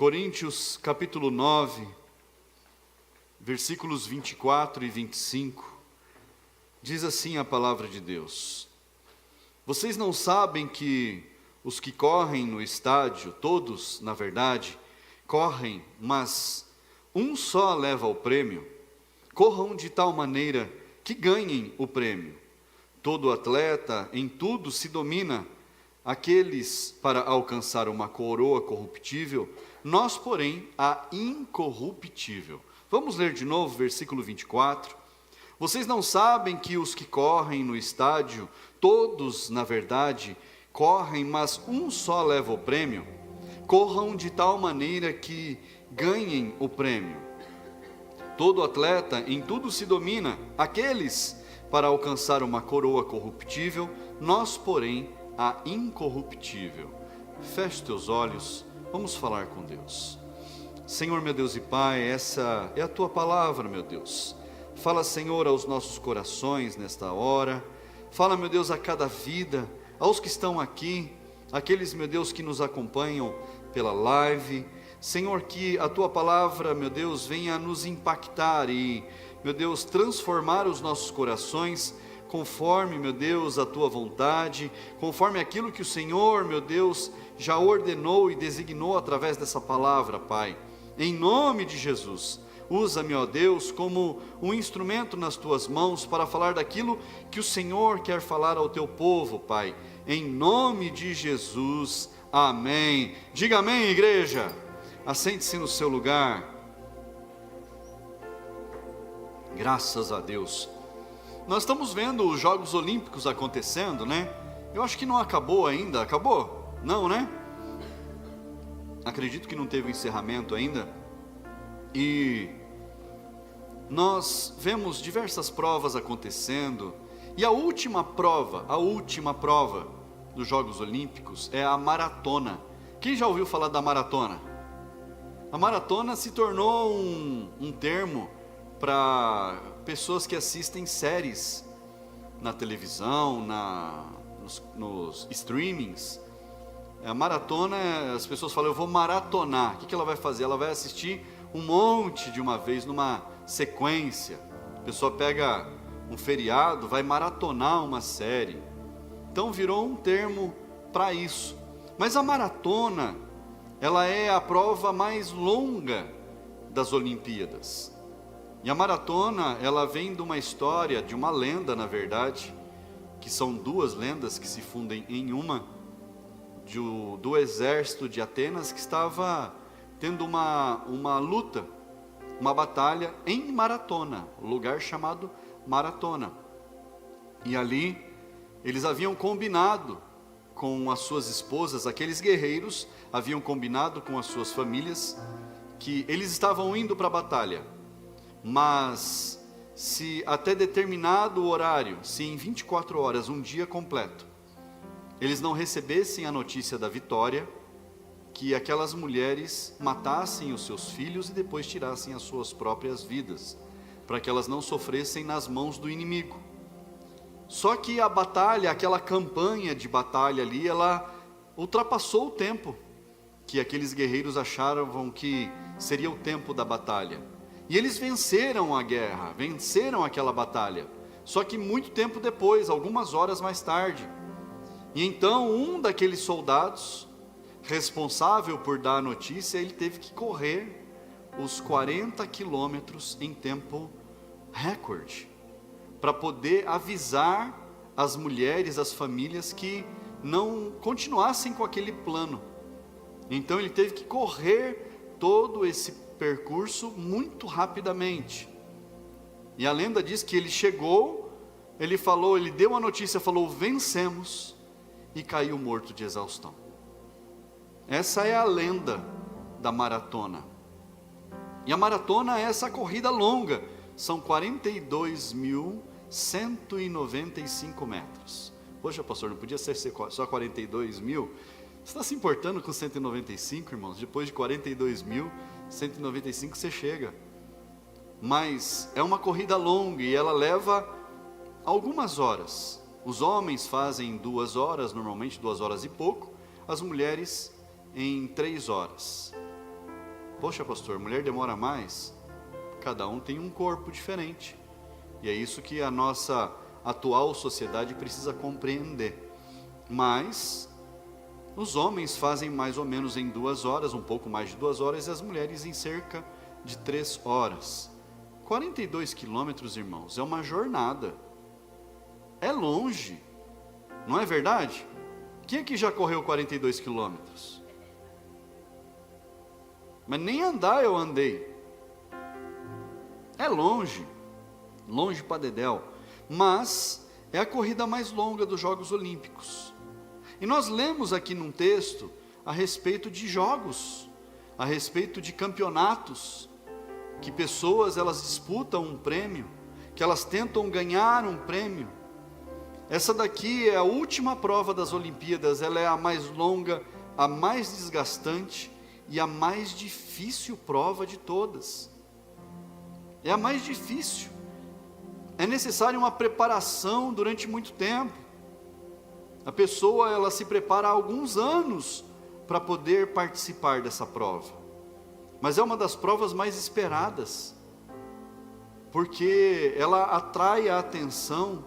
Coríntios capítulo 9, versículos 24 e 25, diz assim a palavra de Deus: Vocês não sabem que os que correm no estádio, todos, na verdade, correm, mas um só leva o prêmio? Corram de tal maneira que ganhem o prêmio. Todo atleta em tudo se domina, aqueles para alcançar uma coroa corruptível, nós, porém, a incorruptível. Vamos ler de novo o versículo 24. Vocês não sabem que os que correm no estádio, todos, na verdade, correm, mas um só leva o prêmio? Corram de tal maneira que ganhem o prêmio. Todo atleta em tudo se domina, aqueles para alcançar uma coroa corruptível, nós, porém, a incorruptível. Feche teus olhos, vamos falar com Deus. Senhor, meu Deus e Pai, essa é a Tua palavra, meu Deus. Fala, Senhor, aos nossos corações nesta hora. Fala, meu Deus, a cada vida, aos que estão aqui, aqueles, meu Deus, que nos acompanham pela live. Senhor, que a Tua palavra, meu Deus, venha nos impactar e, meu Deus, transformar os nossos corações conforme, meu Deus, a Tua vontade, conforme aquilo que o Senhor, meu Deus, já ordenou e designou através dessa palavra, Pai. Em nome de Jesus, usa-me, ó Deus, como um instrumento nas Tuas mãos para falar daquilo que o Senhor quer falar ao Teu povo, Pai. Em nome de Jesus, amém. Diga amém, igreja. Assente-se no seu lugar. Graças a Deus. Nós estamos vendo os Jogos Olímpicos acontecendo, né? Eu acho que não acabou ainda. Acabou? Não, né? Acredito que não teve o encerramento ainda. E nós vemos diversas provas acontecendo. E a última prova dos Jogos Olímpicos é a maratona. Quem já ouviu falar da maratona? A maratona se tornou um termo para pessoas que assistem séries na televisão, nos streamings. A maratona, as pessoas falam, eu vou maratonar. O que ela vai fazer? Ela vai assistir um monte de uma vez, numa sequência. A pessoa pega um feriado, vai maratonar uma série. Então virou um termo para isso. Mas a maratona, ela é a prova mais longa das Olimpíadas. E a maratona, ela vem de uma história, de uma lenda, na verdade, que são duas lendas que se fundem em uma, do exército de Atenas, que estava tendo uma luta, uma batalha em Maratona, lugar chamado Maratona. E ali, eles haviam combinado com as suas esposas, aqueles guerreiros haviam combinado com as suas famílias, que eles estavam indo para a batalha. Mas se até determinado horário, se em 24 horas, um dia completo, eles não recebessem a notícia da vitória, que aquelas mulheres matassem os seus filhos e depois tirassem as suas próprias vidas, para que elas não sofressem nas mãos do inimigo. Só que a batalha, aquela campanha de batalha ali, ela ultrapassou o tempo que aqueles guerreiros achavam que seria o tempo da batalha. E eles venceram a guerra, venceram aquela batalha. Só que muito tempo depois, algumas horas mais tarde. E então um daqueles soldados, responsável por dar a notícia, ele teve que correr os 40 quilômetros em tempo recorde, para poder avisar as mulheres, as famílias, que não continuassem com aquele plano. Então ele teve que correr todo esse percurso muito rapidamente. E a lenda diz que ele chegou, ele deu a notícia, falou, vencemos, e caiu morto de exaustão. Essa é a lenda da maratona. E a maratona é essa corrida longa, são 42.195 metros. Poxa, pastor, não podia ser só 42 mil? Você está se importando com 195, irmãos? Depois de 42.195 você chega. Mas é uma corrida longa e ela leva algumas horas. Os homens fazem 2 horas, normalmente 2 horas e pouco. As mulheres em 3 horas. Poxa, pastor, mulher demora mais? Cada um tem um corpo diferente. E é isso que a nossa atual sociedade precisa compreender. Mas os homens fazem mais ou menos em 2 horas, um pouco mais de 2 horas, e as mulheres em cerca de 3 horas. 42 quilômetros, irmãos, é uma jornada. É longe, não é verdade? Quem aqui já correu 42 quilômetros? Mas nem andar eu andei. É longe, longe para dedéu, mas é a corrida mais longa dos Jogos Olímpicos. E nós lemos aqui num texto a respeito de jogos, a respeito de campeonatos, que pessoas elas disputam um prêmio, que elas tentam ganhar um prêmio. Essa daqui é a última prova das Olimpíadas, ela é a mais longa, a mais desgastante e a mais difícil prova de todas. É a mais difícil. É necessária uma preparação durante muito tempo. A pessoa ela se prepara há alguns anos para poder participar dessa prova. Mas é uma das provas mais esperadas, porque ela atrai a atenção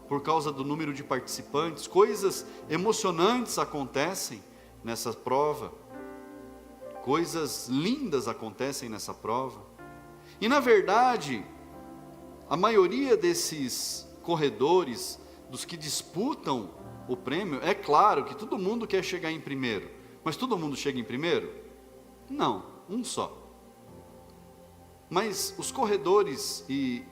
por causa do número de participantes. Coisas emocionantes acontecem nessa prova, coisas lindas acontecem nessa prova. E na verdade, a maioria desses corredores, dos que disputam o prêmio, é claro que todo mundo quer chegar em primeiro, mas todo mundo chega em primeiro? Não, um só. Mas os corredores, e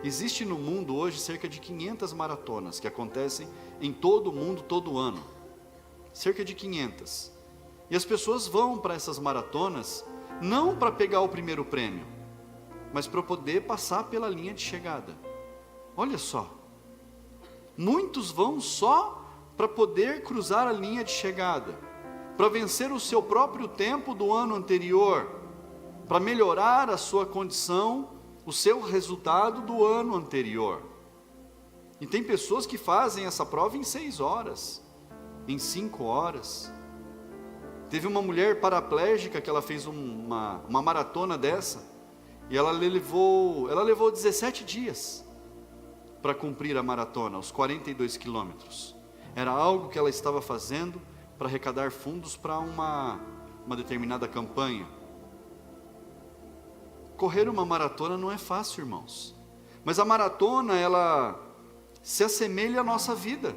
existe no mundo hoje cerca de 500 maratonas que acontecem em todo o mundo todo ano, cerca de 500, e as pessoas vão para essas maratonas não para pegar o primeiro prêmio, mas para poder passar pela linha de chegada. Olha só, muitos vão só para poder cruzar a linha de chegada, para vencer o seu próprio tempo do ano anterior, para melhorar a sua condição, o seu resultado do ano anterior. E tem pessoas que fazem essa prova em 6 horas, em 5 horas. Teve uma mulher paraplégica que ela fez uma maratona dessa, e ela levou 17 dias para cumprir a maratona, os 42 quilômetros. Era algo que ela estava fazendo para arrecadar fundos para uma determinada campanha. Correr uma maratona não é fácil, irmãos. Mas a maratona, ela se assemelha à nossa vida.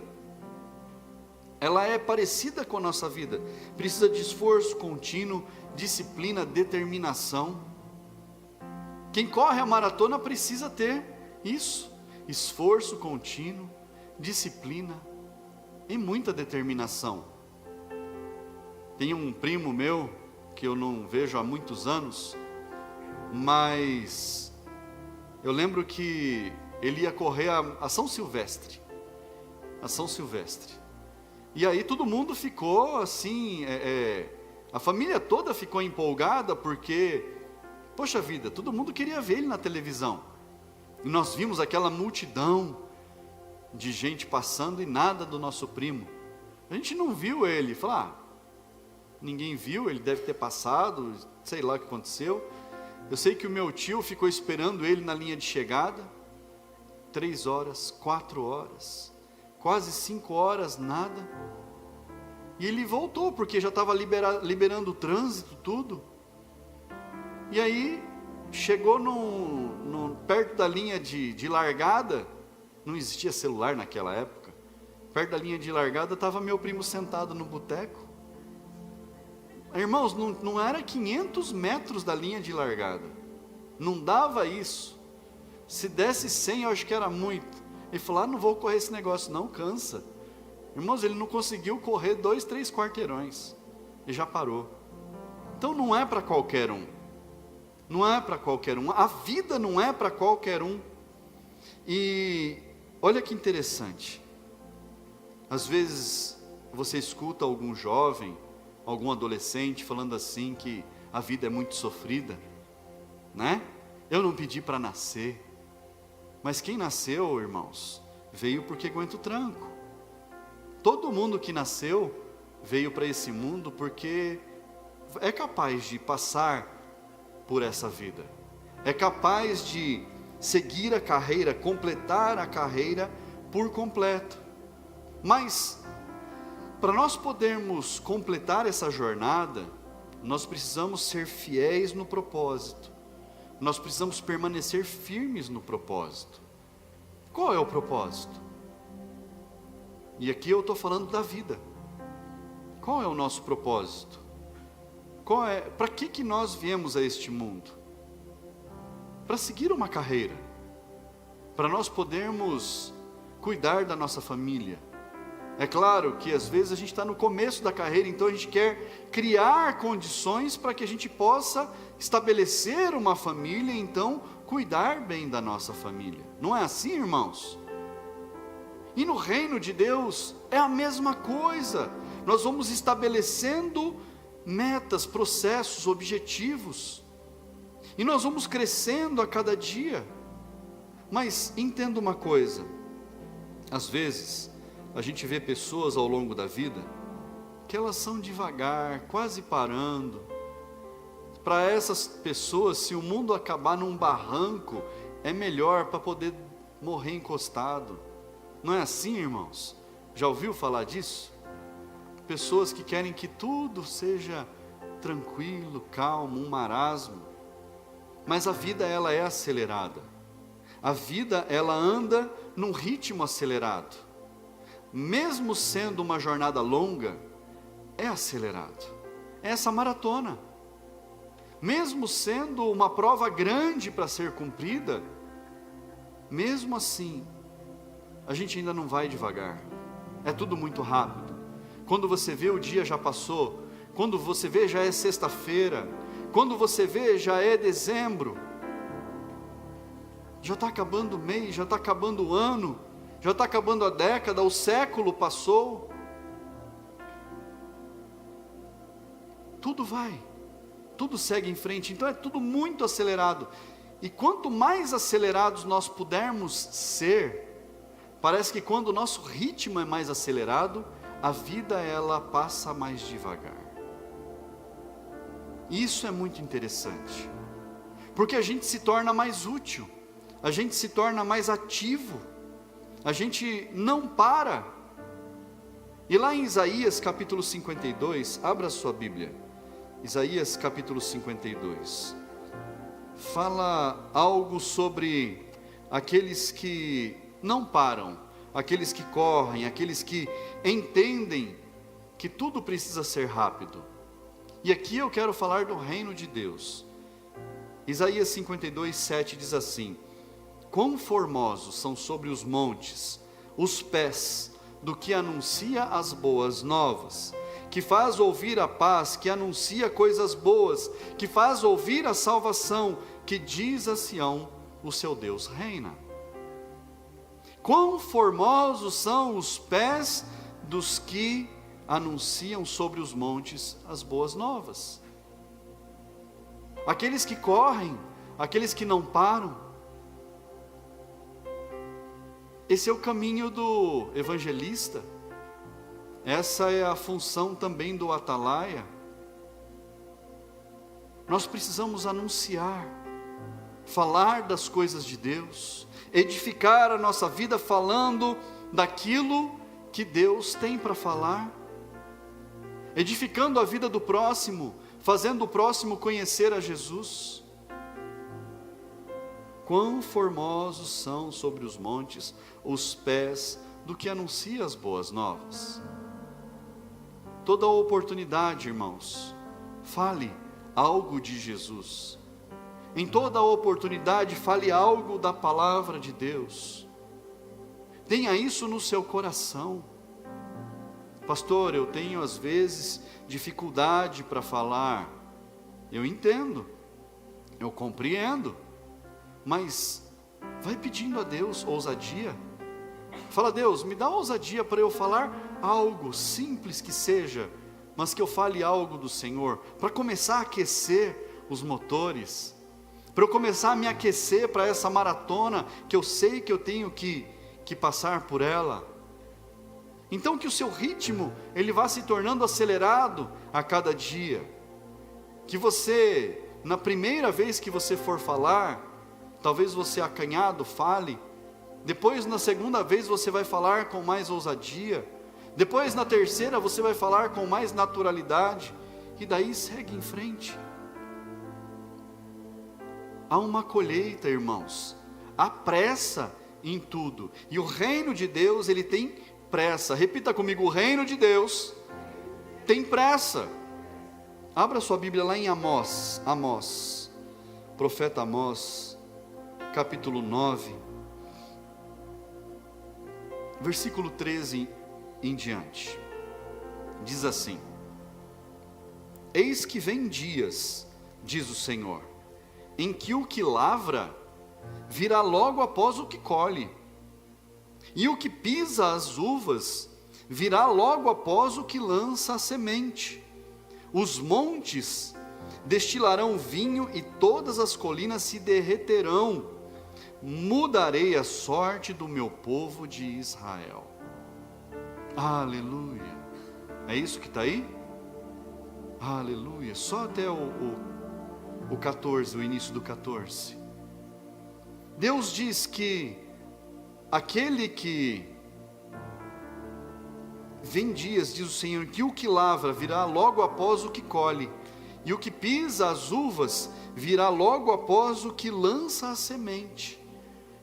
Ela é parecida com a nossa vida. Precisa de esforço contínuo, disciplina, determinação. Quem corre a maratona precisa ter isso: esforço contínuo, disciplina e muita determinação. Tem um primo meu, que eu não vejo há muitos anos, mas eu lembro que ele ia correr a São Silvestre. A São Silvestre. E aí todo mundo ficou assim, a família toda ficou empolgada, porque, poxa vida, todo mundo queria ver ele na televisão. E nós vimos aquela multidão de gente passando e nada do nosso primo. A gente não viu ele, falou, ninguém viu, ele deve ter passado, sei lá o que aconteceu. Eu sei que o meu tio ficou esperando ele na linha de chegada, 3 horas, 4 horas, quase 5 horas, nada. E ele voltou, porque já estava liberando o trânsito, tudo. E aí, chegou perto da linha de largada, não existia celular naquela época, perto da linha de largada estava meu primo sentado no boteco. Irmãos, não era 500 metros da linha de largada, não dava isso. Se desse 100, eu acho que era muito. Ele falou, não vou correr esse negócio não, cansa. Irmãos, ele não conseguiu correr 2, 3 quarteirões, e já parou. Então não é para qualquer um, não é para qualquer um, a vida não é para qualquer um. E olha que interessante, às vezes você escuta algum jovem, algum adolescente falando assim, que a vida é muito sofrida, né? Eu não pedi para nascer. Mas quem nasceu, irmãos, veio porque aguenta o tranco. Todo mundo que nasceu veio para esse mundo porque é capaz de passar por essa vida, é capaz de seguir a carreira, completar a carreira por completo. Mas, para nós podermos completar essa jornada, nós precisamos ser fiéis no propósito, nós precisamos permanecer firmes no propósito. Qual é o propósito? E aqui eu estou falando da vida. Qual é o nosso propósito? Para que nós viemos a este mundo? Para seguir uma carreira, para nós podermos cuidar da nossa família. É claro que às vezes a gente está no começo da carreira, então a gente quer criar condições para que a gente possa estabelecer uma família, então cuidar bem da nossa família. Não é assim, irmãos? E no reino de Deus é a mesma coisa. Nós vamos estabelecendo metas, processos, objetivos. E nós vamos crescendo a cada dia. Mas entenda uma coisa. Às vezes, a gente vê pessoas ao longo da vida que elas são devagar, quase parando. Para essas pessoas, se o mundo acabar num barranco, é melhor para poder morrer encostado. Não é assim, irmãos? Já ouviu falar disso? Pessoas que querem que tudo seja tranquilo, calmo, um marasmo. Mas a vida, ela é acelerada. A vida, ela anda num ritmo acelerado. Mesmo sendo uma jornada longa, é acelerado. É essa maratona. Mesmo sendo uma prova grande para ser cumprida, mesmo assim, a gente ainda não vai devagar. É tudo muito rápido. Quando você vê, o dia já passou. Quando você vê, já é sexta-feira. Quando você vê, já é dezembro. Já está acabando o mês, já está acabando o ano, já está acabando a década, o século passou. Tudo vai, tudo segue em frente, então é tudo muito acelerado. E quanto mais acelerados nós pudermos ser, parece que quando o nosso ritmo é mais acelerado, a vida ela passa mais devagar. Isso é muito interessante, porque a gente se torna mais útil, a gente se torna mais ativo, a gente não para. E lá em Isaías capítulo 52, abra a sua Bíblia, Isaías capítulo 52, fala algo sobre aqueles que não param, aqueles que correm, aqueles que entendem que tudo precisa ser rápido. E aqui eu quero falar do reino de Deus. Isaías 52, 7 diz assim: quão formosos são sobre os montes os pés do que anuncia as boas novas, que faz ouvir a paz, que anuncia coisas boas, que faz ouvir a salvação, que diz a Sião: o seu Deus reina. Quão formosos são os pés dos que anunciam sobre os montes as boas novas. Aqueles que correm, aqueles que não param. Esse é o caminho do evangelista. Essa é a função também do atalaia. Nós precisamos anunciar, falar das coisas de Deus, edificar a nossa vida falando daquilo que Deus tem para falar, edificando a vida do próximo, fazendo o próximo conhecer a Jesus. Quão formosos são sobre os montes os pés do que anuncia as boas novas. Toda oportunidade, irmãos, fale algo de Jesus. Em toda oportunidade, fale algo da palavra de Deus. Tenha isso no seu coração. Pastor, eu tenho às vezes dificuldade para falar. Eu entendo, eu compreendo, mas vai pedindo a Deus ousadia. Fala: Deus, me dá ousadia para eu falar algo simples que seja, mas que eu fale algo do Senhor, para começar a aquecer os motores, para eu começar a me aquecer para essa maratona que eu sei que eu tenho que passar por ela. Então que o seu ritmo, ele vá se tornando acelerado a cada dia. que você, na primeira vez que você for falar, talvez você acanhado fale, depois na segunda vez você vai falar com mais ousadia, depois na terceira você vai falar com mais naturalidade, e daí segue em frente. Há uma colheita, irmãos, há pressa em tudo, e o reino de Deus, ele tem pressa. Repita comigo: o reino de Deus tem pressa. Abra sua Bíblia lá em Amós, profeta Amós, capítulo 9, versículo 13 em diante. Diz assim: eis que vem dias, diz o Senhor, em que o que lavra virá logo após o que colhe, e o que pisa as uvas virá logo após o que lança a semente. Os montes destilarão vinho e todas as colinas se derreterão. Mudarei a sorte do meu povo de Israel. Aleluia. É isso que está aí? Aleluia. Só até o 14, o início do 14. Deus diz que aquele que vem dias, diz o Senhor, que o que lavra virá logo após o que colhe, e o que pisa as uvas virá logo após o que lança a semente.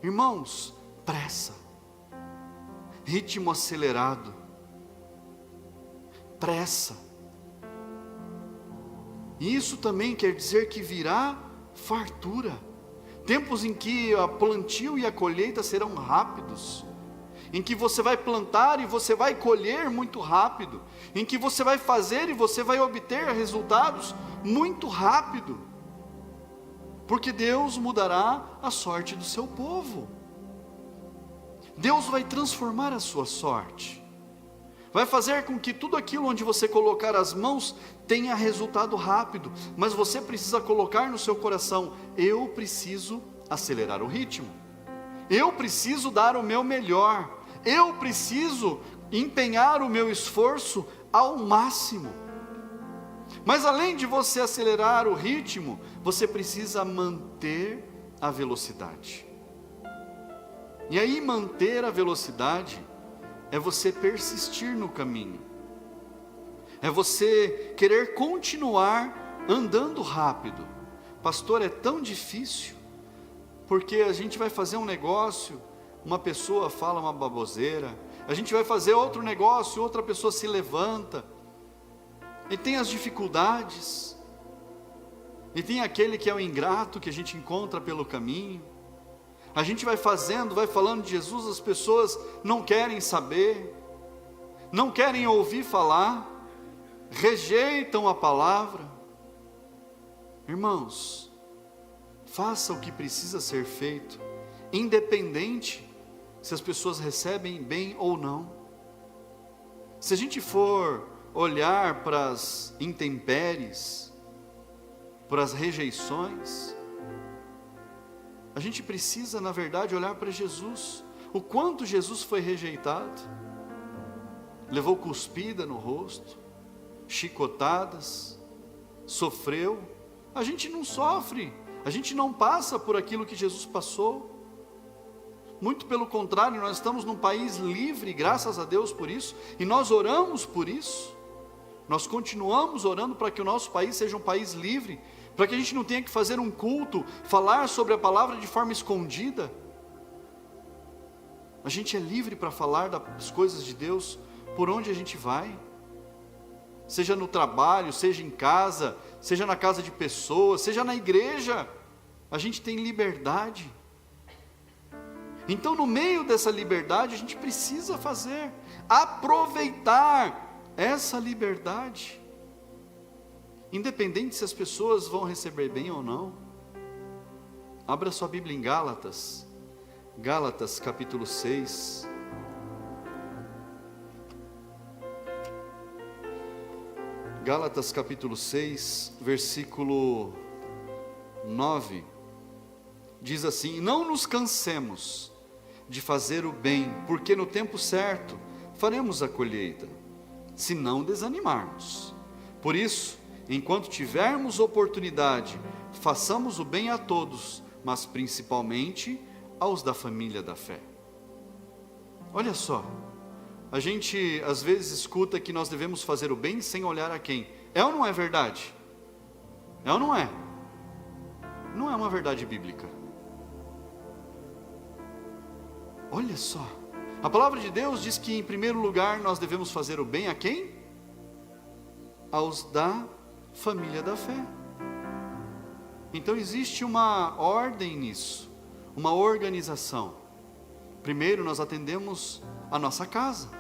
Irmãos, pressa, ritmo acelerado, pressa. E isso também quer dizer que virá fartura. Tempos em que o plantio e a colheita serão rápidos, em que você vai plantar e você vai colher muito rápido, em que você vai fazer e você vai obter resultados muito rápido, porque Deus mudará a sorte do seu povo. Deus vai transformar a sua sorte, vai fazer com que tudo aquilo onde você colocar as mãos tenha resultado rápido, mas você precisa colocar no seu coração: eu preciso acelerar o ritmo, eu preciso dar o meu melhor, eu preciso empenhar o meu esforço ao máximo. Mas além de você acelerar o ritmo, você precisa manter a velocidade. E aí, manter a velocidade é você persistir no caminho, é você querer continuar andando rápido. Pastor, é tão difícil, porque a gente vai fazer um negócio, uma pessoa fala uma baboseira, a gente vai fazer outro negócio, outra pessoa se levanta, e tem as dificuldades, e tem aquele que é o ingrato que a gente encontra pelo caminho. A gente vai fazendo, vai falando de Jesus, as pessoas não querem saber, não querem ouvir falar, rejeitam a palavra. Irmãos, faça o que precisa ser feito, independente se as pessoas recebem bem ou não. Se a gente for olhar para as intempéries, para as rejeições, a gente precisa, na verdade, olhar para Jesus. O quanto Jesus foi rejeitado, levou cuspida no rosto, chicotadas, sofreu. A gente não sofre, a gente não passa por aquilo que Jesus passou. Muito pelo contrário, nós estamos num país livre, graças a Deus por isso, e nós oramos por isso. Nós continuamos orando para que o nosso país seja um país livre, para que a gente não tenha que fazer um culto, falar sobre a palavra de forma escondida. A gente é livre para falar das coisas de Deus por onde a gente vai, seja no trabalho, seja em casa, seja na casa de pessoas, seja na igreja. A gente tem liberdade. Então, no meio dessa liberdade, a gente precisa aproveitar essa liberdade, independente se as pessoas vão receber bem ou não. Abra sua Bíblia em Gálatas, capítulo 6. Gálatas capítulo 6, versículo 9, diz assim: não nos cansemos de fazer o bem, porque no tempo certo faremos a colheita, se não desanimarmos. Por isso, enquanto tivermos oportunidade, façamos o bem a todos, mas principalmente aos da família da fé. Olha só, a gente às vezes escuta que nós devemos fazer o bem sem olhar a quem. É ou não é verdade? É ou não é? Não é uma verdade bíblica. Olha só, a palavra de Deus diz que em primeiro lugar nós devemos fazer o bem a quem? Aos da família da fé. Então existe uma ordem nisso, uma organização. Primeiro nós atendemos a nossa casa,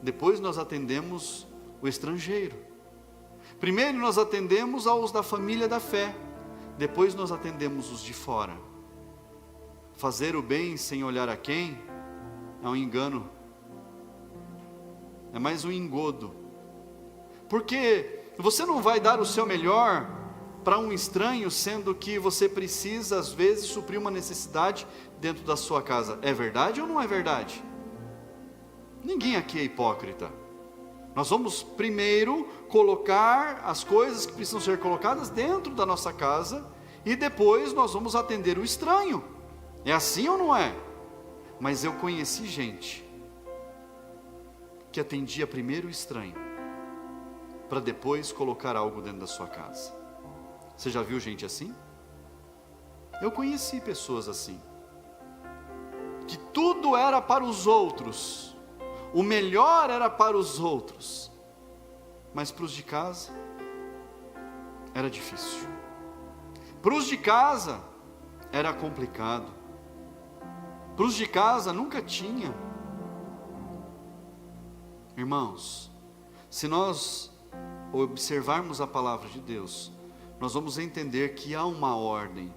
depois nós atendemos o estrangeiro. Primeiro nós atendemos aos da família da fé, depois nós atendemos os de fora. Fazer o bem sem olhar a quem é um engano, é mais um engodo, porque você não vai dar o seu melhor para um estranho, sendo que você precisa às vezes suprir uma necessidade dentro da sua casa. É verdade ou não é verdade? Ninguém aqui é hipócrita. Nós vamos primeiro colocar as coisas que precisam ser colocadas dentro da nossa casa, e depois nós vamos atender o estranho. É assim ou não é? Mas eu conheci gente que atendia primeiro o estranho, para depois colocar algo dentro da sua casa. Você já viu gente assim? Eu conheci pessoas assim, que tudo era para os outros, o melhor era para os outros, mas para os de casa era difícil. Para os de casa era complicado. Para os de casa nunca tinha. Irmãos, se nós observarmos a palavra de Deus, nós vamos entender que há uma ordem.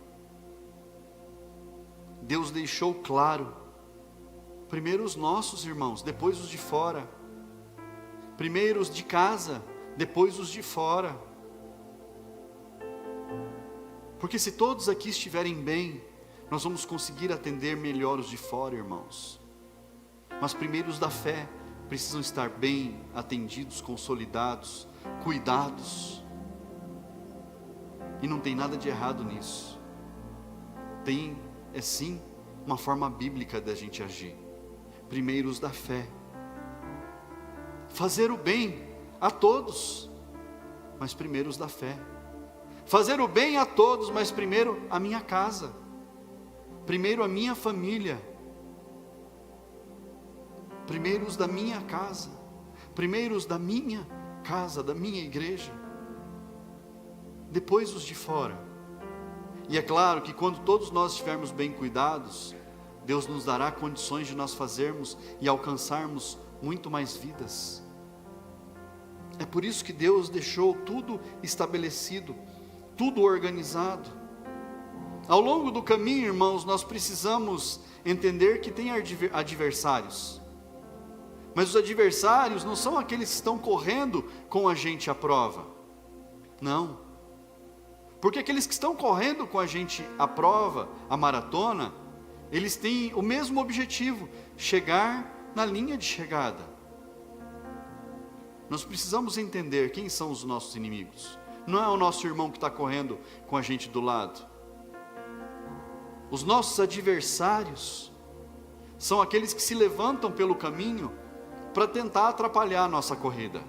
Deus deixou claro, primeiro os nossos irmãos, depois os de fora. Primeiro os de casa, depois os de fora. Porque se todos aqui estiverem bem, nós vamos conseguir atender melhor os de fora, irmãos. Mas primeiro os da fé precisam estar bem atendidos, consolidados, cuidados. E não tem nada de errado nisso. É sim uma forma bíblica da gente agir. Primeiro os da fé. Fazer o bem a todos, mas primeiro os da fé. Fazer o bem a todos, mas primeiro a minha casa. Primeiro a minha família. Primeiro os da minha casa. Primeiro os da minha casa, da minha igreja. Depois os de fora. E é claro que quando todos nós estivermos bem cuidados, Deus nos dará condições de nós fazermos e alcançarmos muito mais vidas. É por isso que Deus deixou tudo estabelecido, tudo organizado. Ao longo do caminho, irmãos, nós precisamos entender que tem adversários. Mas os adversários não são aqueles que estão correndo com a gente à prova. Não. Porque aqueles que estão correndo com a gente à prova, a maratona, eles têm o mesmo objetivo, chegar na linha de chegada. Nós precisamos entender quem são os nossos inimigos. Não é o nosso irmão que está correndo com a gente do lado. Os nossos adversários são aqueles que se levantam pelo caminho para tentar atrapalhar a nossa corrida.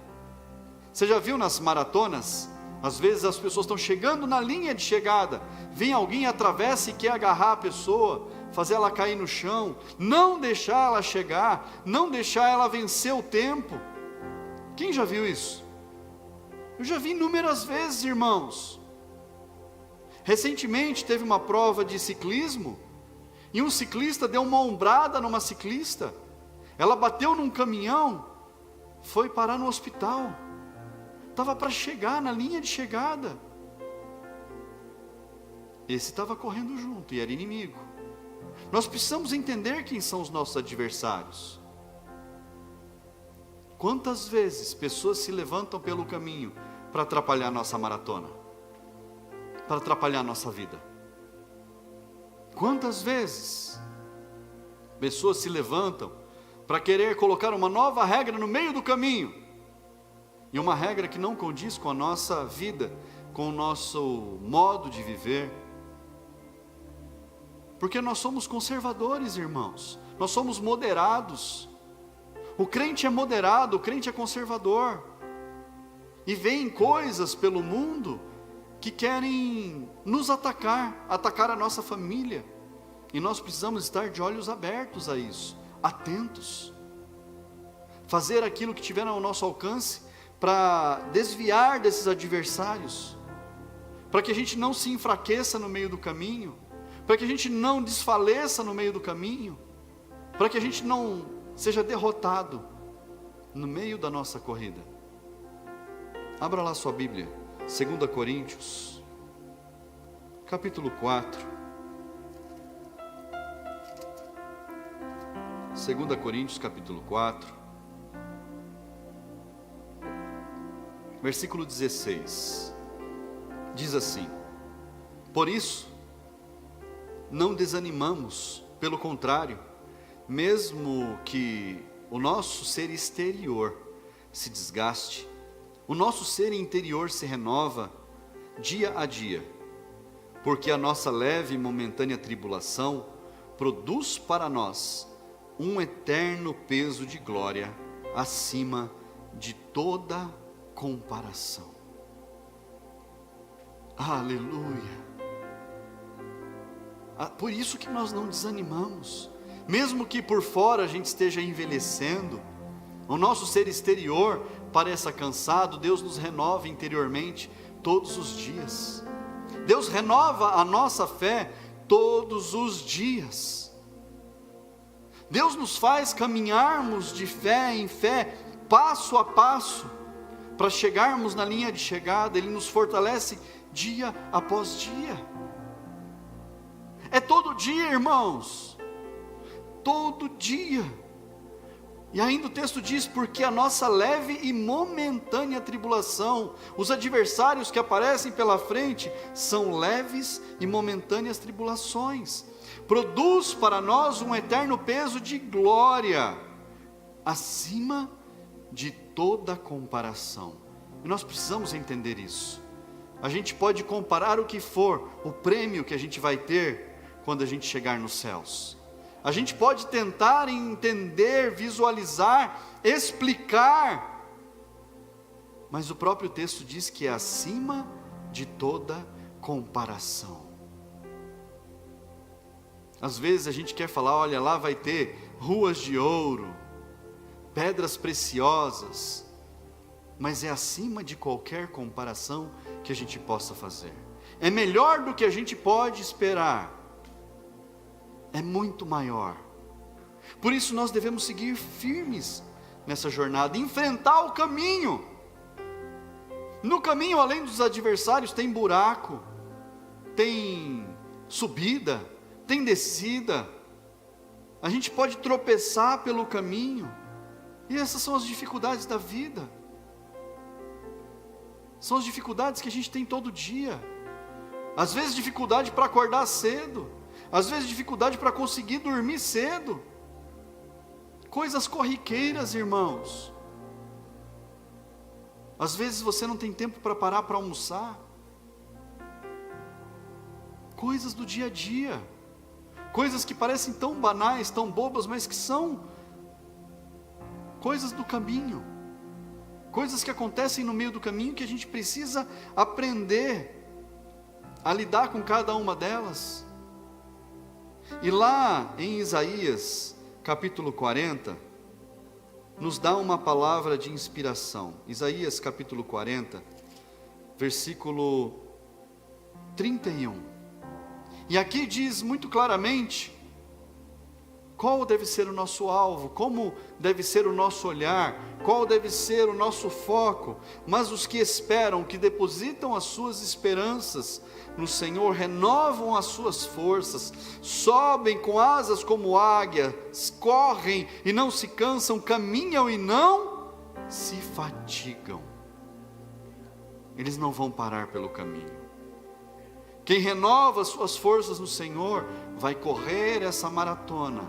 Você já viu nas maratonas? Às vezes as pessoas estão chegando na linha de chegada, vem alguém, atravessa e quer agarrar a pessoa, fazer ela cair no chão, não deixar ela chegar, não deixar ela vencer o tempo. Quem já viu isso? Eu já vi inúmeras vezes, irmãos. Recentemente teve uma prova de ciclismo, e um ciclista deu uma ombrada numa ciclista, ela bateu num caminhão, foi parar no hospital, estava para chegar na linha de chegada. Esse estava correndo junto e era inimigo. Nós precisamos entender quem são os nossos adversários. Quantas vezes pessoas se levantam pelo caminho para atrapalhar a nossa maratona, para atrapalhar a nossa vida? Quantas vezes pessoas se levantam para querer colocar uma nova regra no meio do caminho, e uma regra que não condiz com a nossa vida, com o nosso modo de viver. Porque nós somos conservadores, irmãos, nós somos moderados. O crente é moderado, o crente é conservador, e vem coisas pelo mundo que querem nos atacar a nossa família, e nós precisamos estar de olhos abertos a isso, atentos, fazer aquilo que tiver ao nosso alcance, para desviar desses adversários, para que a gente não se enfraqueça no meio do caminho, para que a gente não desfaleça no meio do caminho, para que a gente não seja derrotado no meio da nossa corrida. Abra lá sua Bíblia, 2 Coríntios, capítulo 4. 2 Coríntios, capítulo 4. Versículo 16, diz assim: por isso, não desanimamos, pelo contrário, mesmo que o nosso ser exterior se desgaste, o nosso ser interior se renova dia a dia, porque a nossa leve e momentânea tribulação produz para nós um eterno peso de glória acima de toda comparação. Aleluia! Por isso que nós não desanimamos, mesmo que por fora a gente esteja envelhecendo, o nosso ser exterior pareça cansado, Deus nos renova interiormente todos os dias. Deus renova a nossa fé todos os dias. Deus nos faz caminharmos de fé em fé, passo a passo, para chegarmos na linha de chegada. Ele nos fortalece dia após dia. É todo dia, irmãos, todo dia. E ainda o texto diz: porque a nossa leve e momentânea tribulação, os adversários que aparecem pela frente, são leves e momentâneas tribulações, produz para nós um eterno peso de glória, acima de toda comparação. E nós precisamos entender isso. A gente pode comparar o que for, o prêmio que a gente vai ter quando a gente chegar nos céus. A gente pode tentar entender, visualizar, explicar, mas o próprio texto diz que é acima de toda comparação. Às vezes a gente quer falar: olha, lá vai ter ruas de ouro, pedras preciosas, mas é acima de qualquer comparação que a gente possa fazer. É melhor do que a gente pode esperar. É muito maior. Por isso nós devemos seguir firmes nessa jornada, enfrentar o caminho. No caminho, além dos adversários, tem buraco, tem subida, tem descida. A gente pode tropeçar pelo caminho, e essas são as dificuldades da vida. São as dificuldades que a gente tem todo dia. Às vezes dificuldade para acordar cedo, às vezes dificuldade para conseguir dormir cedo. Coisas corriqueiras, irmãos. Às vezes você não tem tempo para parar para almoçar. Coisas do dia a dia. Coisas que parecem tão banais, tão bobas, mas que são coisas do caminho. Coisas que acontecem no meio do caminho, que a gente precisa aprender a lidar com cada uma delas. E lá em Isaías, capítulo 40, nos dá uma palavra de inspiração. Isaías capítulo 40, versículo 31. E aqui diz muito claramente qual deve ser o nosso alvo, como deve ser o nosso olhar, qual deve ser o nosso foco. Mas os que esperam, que depositam as suas esperanças no Senhor, renovam as suas forças, sobem com asas como águias, correm e não se cansam, caminham e não se fatigam. Eles não vão parar pelo caminho. Quem renova suas forças no Senhor, vai correr essa maratona,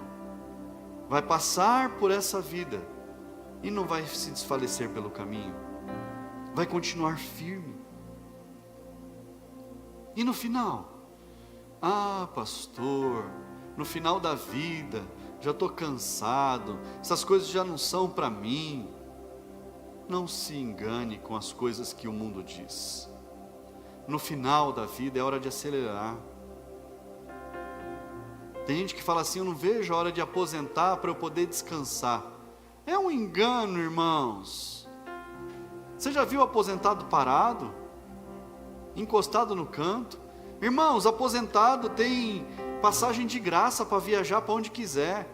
vai passar por essa vida, e não vai se desfalecer pelo caminho. vai continuar firme. E no final? Ah, pastor, no final da vida, já estou cansado, essas coisas já não são para mim. Não se engane com as coisas que o mundo diz. No final da vida é hora de acelerar. Tem gente que fala assim: eu não vejo a hora de aposentar para eu poder descansar. É um engano, irmãos. Você já viu aposentado parado? Encostado no canto? Irmãos, aposentado tem passagem de graça para viajar para onde quiser.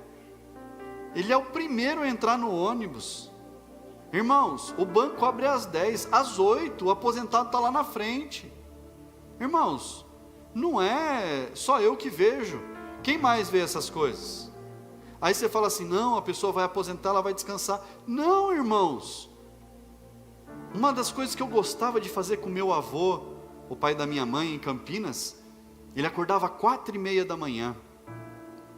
Ele é o primeiro a entrar no ônibus. Irmãos, o banco abre às 10, às 8, o aposentado está lá na frente. Irmãos, não é só eu que vejo. Quem mais vê essas coisas? Aí você fala assim: não, a pessoa vai aposentar, ela vai descansar. Não, irmãos. Uma das coisas que eu gostava de fazer com meu avô, o pai da minha mãe, em Campinas, ele acordava 4h30 da manhã.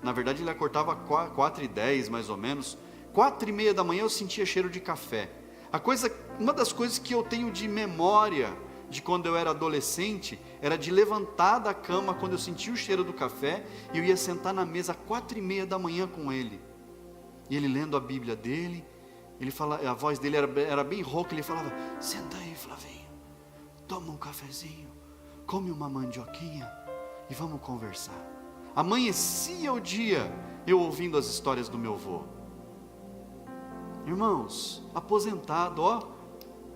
Na verdade ele acordava 4h10 mais ou menos. 4h30 da manhã eu sentia cheiro de café. Uma das coisas que eu tenho de memória de quando eu era adolescente, era de levantar da cama quando eu sentia o cheiro do café, e eu ia sentar na mesa 4h30 da manhã com ele. E ele lendo a Bíblia dele, a voz dele era bem rouca, ele falava: senta aí, Flavinho, toma um cafezinho, come uma mandioquinha e vamos conversar. Amanhecia o dia eu ouvindo as histórias do meu avô. Irmãos, aposentado,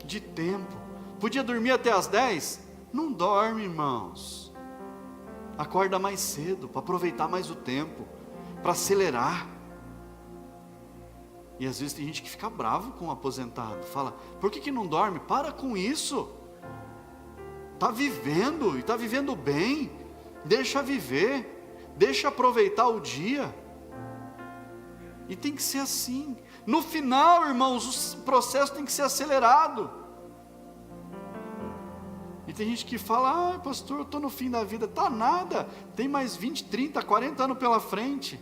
de tempo, podia dormir até às 10? Não dorme, irmãos. Acorda mais cedo, para aproveitar mais o tempo, para acelerar. E às vezes tem gente que fica bravo com o aposentado, fala: por que não dorme? Para com isso. Está vivendo, e está vivendo bem, deixa viver, deixa aproveitar o dia. E tem que ser assim. No final, irmãos, o processo tem que ser acelerado. E tem gente que fala: ah, pastor, eu estou no fim da vida. Está nada, tem mais 20, 30, 40 anos pela frente.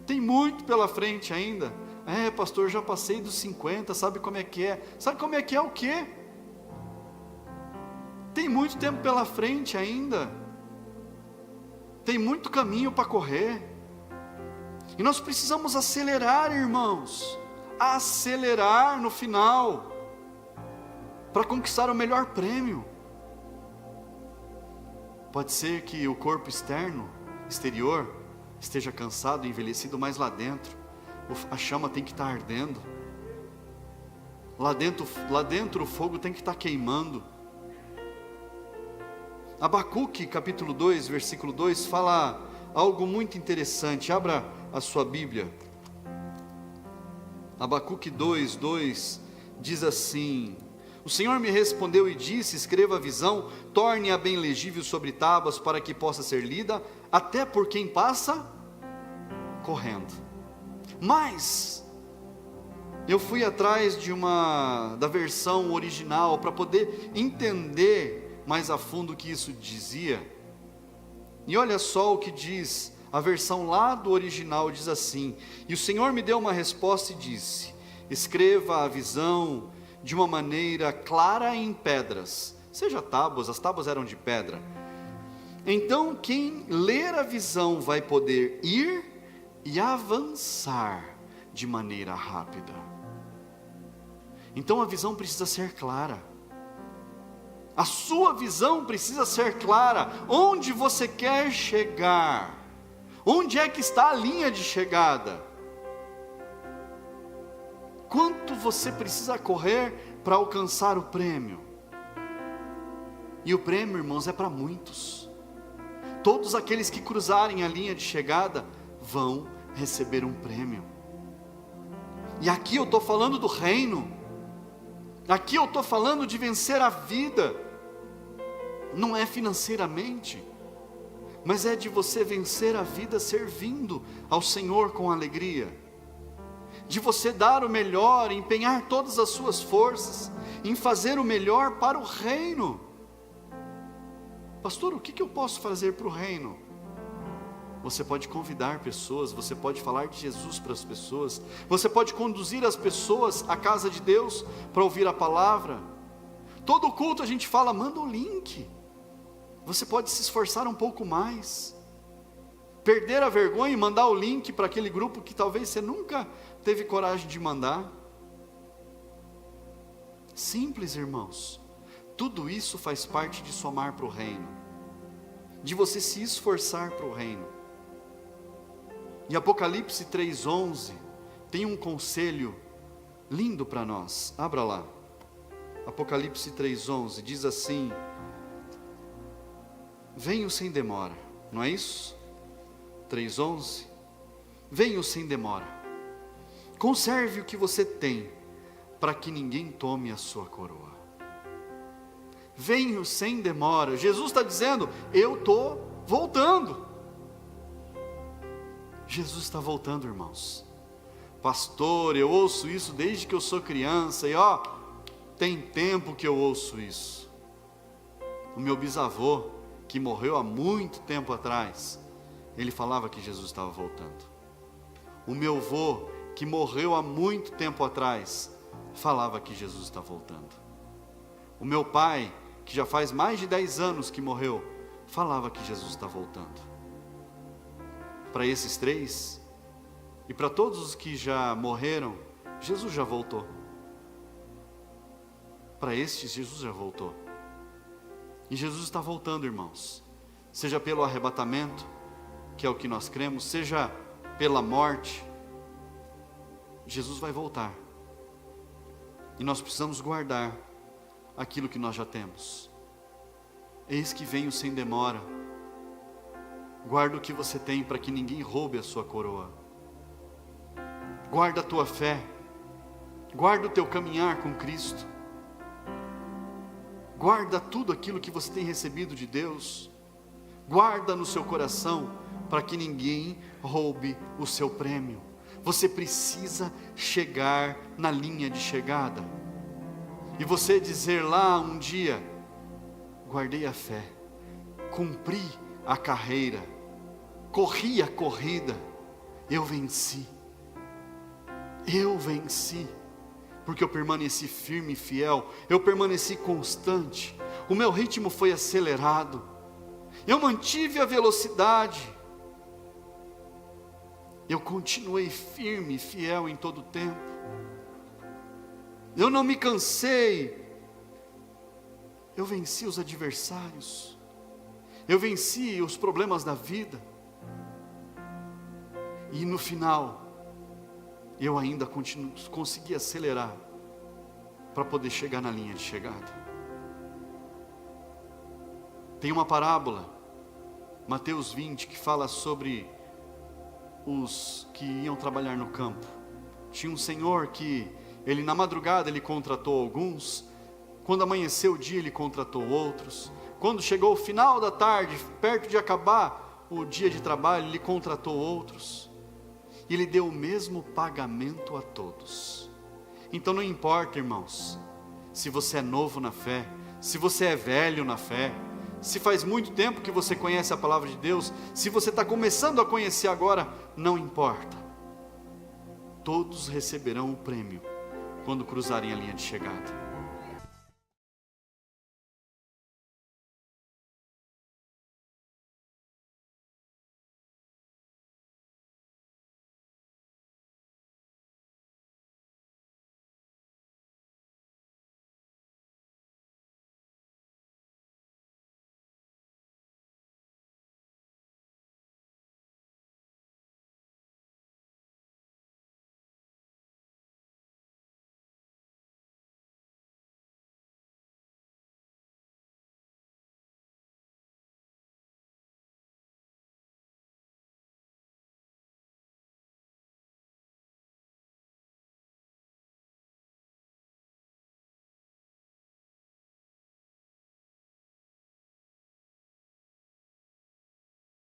Tem muito pela frente ainda. É, pastor, já passei dos 50, sabe como é que é? Sabe como é que é o quê? Tem muito tempo pela frente ainda. Tem muito caminho para correr. E nós precisamos acelerar, irmãos. Acelerar no final, para conquistar o melhor prêmio. Pode ser que o corpo exterior, esteja cansado e envelhecido, mas lá dentro, a chama tem que estar ardendo. Lá dentro o fogo tem que estar queimando. Abacuque capítulo 2, versículo 2, fala algo muito interessante. Abra a sua Bíblia. Abacuque 2, 2 diz assim: o Senhor me respondeu e disse: escreva a visão, torne-a bem legível sobre tábuas, para que possa ser lida até por quem passa correndo. Mas eu fui atrás da versão original para poder entender mais a fundo o que isso dizia. E olha só o que diz a versão lá do original, diz assim: e o Senhor me deu uma resposta e disse: escreva a visão de uma maneira clara em pedras, seja tábuas, as tábuas eram de pedra. Então quem ler a visão vai poder ir e avançar de maneira rápida. Então a visão precisa ser clara. A sua visão precisa ser clara. Onde você quer chegar? Onde é que está a linha de chegada? Quanto você precisa correr para alcançar o prêmio? E o prêmio, irmãos, é para muitos. Todos aqueles que cruzarem a linha de chegada vão receber um prêmio. E aqui eu estou falando do reino. Aqui eu estou falando de vencer a vida. Não é financeiramente, mas é de você vencer a vida servindo ao Senhor com alegria. De você dar o melhor, empenhar todas as suas forças em fazer o melhor para o reino. Pastor, o que eu posso fazer para o reino? Você pode convidar pessoas, você pode falar de Jesus para as pessoas, você pode conduzir as pessoas à casa de Deus para ouvir a palavra. Todo culto a gente fala, manda o link. Você pode se esforçar um pouco mais, perder a vergonha e mandar o link para aquele grupo que talvez você nunca teve coragem de mandar. Simples, irmãos. Tudo isso faz parte de somar para o reino, de você se esforçar para o reino. E Apocalipse 3:11 tem um conselho lindo para nós. Abra lá. Apocalipse 3:11 diz assim: venho sem demora, não é isso? 3:11, venho sem demora, conserve o que você tem, para que ninguém tome a sua coroa. Venho sem demora. Jesus está dizendo, eu estou voltando. Jesus está voltando, irmãos. Pastor, eu ouço isso desde que eu sou criança, e tem tempo que eu ouço isso. O meu bisavô, que morreu há muito tempo atrás, ele falava que Jesus estava voltando. O meu avô, que morreu há muito tempo atrás, falava que Jesus está voltando. O meu pai, que já faz mais de 10 anos que morreu, falava que Jesus está voltando. Para esses três, e para todos os que já morreram, Jesus já voltou. Para estes, Jesus já voltou. E Jesus está voltando, irmãos. Seja pelo arrebatamento, que é o que nós cremos, seja pela morte, Jesus vai voltar. E nós precisamos guardar aquilo que nós já temos. Eis que venho sem demora. Guarda o que você tem para que ninguém roube a sua coroa. Guarda a tua fé. Guarda o teu caminhar com Cristo. Guarda tudo aquilo que você tem recebido de Deus. Guarda no seu coração para que ninguém roube o seu prêmio. Você precisa chegar na linha de chegada. E você dizer lá um dia, guardei a fé, cumpri a carreira, corri a corrida, eu venci, porque eu permaneci firme e fiel, eu permaneci constante, o meu ritmo foi acelerado, eu mantive a velocidade, eu continuei firme e fiel em todo o tempo, eu não me cansei, eu venci os adversários, eu venci os problemas da vida, e no final, eu ainda consegui acelerar, para poder chegar na linha de chegada. Tem uma parábola, Mateus 20, que fala sobre os que iam trabalhar no campo. Tinha um senhor que, ele na madrugada ele contratou alguns, quando amanheceu o dia ele contratou outros, quando chegou o final da tarde, perto de acabar o dia de trabalho, ele contratou outros, e ele deu o mesmo pagamento a todos. Então não importa, irmãos, se você é novo na fé, se você é velho na fé, se faz muito tempo que você conhece a palavra de Deus, se você está começando a conhecer agora, não importa, todos receberão o prêmio, quando cruzarem a linha de chegada.